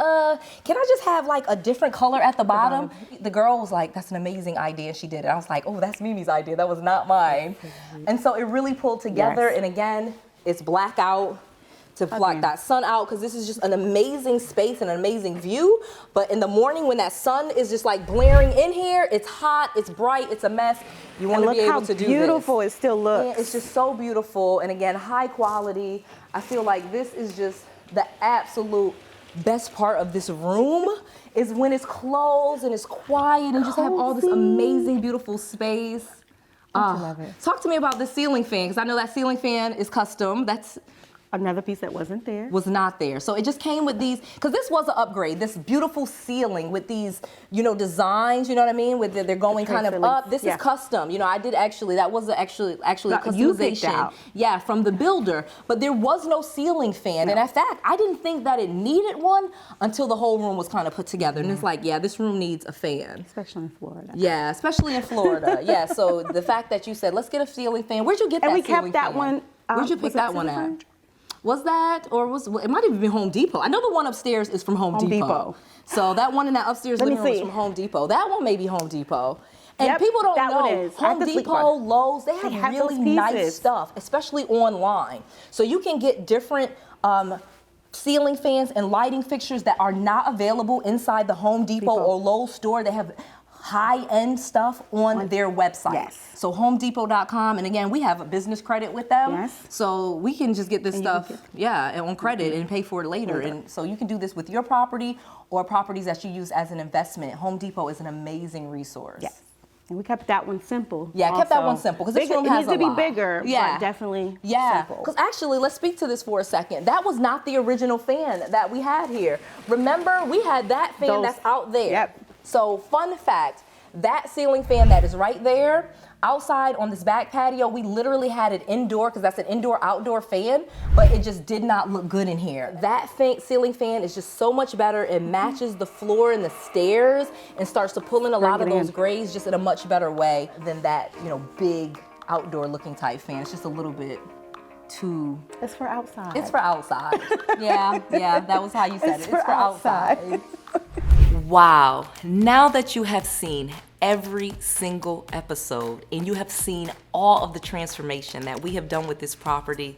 can I just have like a different color at the bottom? The girl was like, that's an amazing idea. She did it. I was like, oh, that's Mimi's idea. That was not mine. And so it really pulled together. And again, it's blackout to block that sun out, because this is just an amazing space and an amazing view. But in the morning when that sun is just like blaring in here, it's hot, it's bright, it's a mess. You want to be able to do this. Look how beautiful it still looks. Yeah, it's just so beautiful. And again, high quality. I feel like this is just the absolute best part of this room is when it's closed and it's quiet and just have all this amazing, beautiful space. I love it. Talk to me about the ceiling fan, because I know that ceiling fan is custom. That's another piece that wasn't there. Was not there. So it just came with these, because this was an upgrade, this beautiful ceiling with these, you know, designs, you know what I mean? With they're going kind of up. This is custom. You know, I did that was actually a customization. Yeah, from the builder. But there was no ceiling fan. And in fact, I didn't think that it needed one until the whole room was kind of put together. And it's like, yeah, this room needs a fan. Especially in Florida. Yeah, especially in Florida. Yeah, so the fact that you said, let's get a ceiling fan. Where'd you get that ceiling fan? And we kept that one. Where'd you pick that one at? Was that, or it might even be Home Depot. I know the one upstairs is from Home Depot. So that one in that upstairs living room is from Home Depot. That one may be Home Depot. And people don't know, Home Depot, Lowe's, they have really nice stuff, especially online. So you can get different ceiling fans and lighting fixtures that are not available inside the Home Depot or Lowe's store. They have high-end stuff on their website. Yes. So homedepot.com, and again, we have a business credit with them. Yes. So we can just get this stuff, on credit and pay for it later. And so you can do this with your property or properties that you use as an investment. Home Depot is an amazing resource. Yes. And we kept that one simple. Yeah, kept that one simple, because this room has a lot. It needs to be bigger, but definitely simple. Because actually, let's speak to this for a second. That was not the original fan that we had here. Remember, we had that fan that's out there. Yep. So fun fact, that ceiling fan that is right there, Outside on this back patio, we literally had it indoor because that's an indoor-outdoor fan, but it just did not look good in here. That ceiling fan is just so much better. It matches the floor and the stairs and starts to pull in a lot of those grays just in a much better way than that, you know, big outdoor-looking type fan. It's just a little bit too... It's for outside. It's for outside. Yeah, that was how you said it. It's for outside. Wow, now that you have seen every single episode and you have seen all of the transformation that we have done with this property,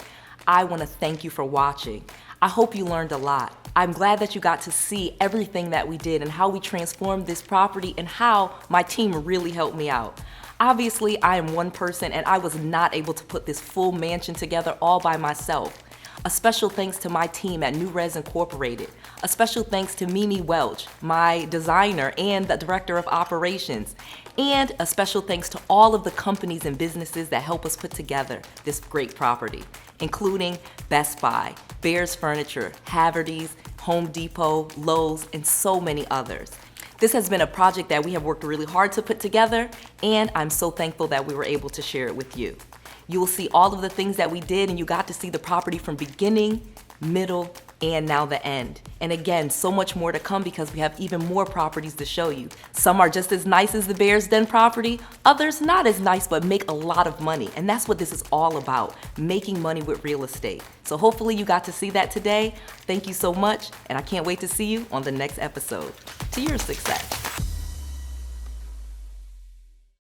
I want to thank you for watching. I hope you learned a lot. I'm glad that you got to see everything that we did and how we transformed this property and how my team really helped me out. Obviously, I am one person and I was not able to put this full mansion together all by myself. A special thanks to my team at 𝗏𝑅ez Incorporated. A special thanks to Mimi Welch, my designer and the director of operations. And a special thanks to all of the companies and businesses that help us put together this great property, including Best Buy, Bears Furniture, Haverty's, Home Depot, Lowe's, and so many others. This has been a project that we have worked really hard to put together, and I'm so thankful that we were able to share it with you. You will see all of the things that we did, and you got to see the property from beginning, middle, and now the end. And again, so much more to come because we have even more properties to show you. Some are just as nice as the Bears Den property, others not as nice but make a lot of money. And that's what this is all about, making money with real estate. So hopefully you got to see that today. Thank you so much, and I can't wait to see you on the next episode. To your success.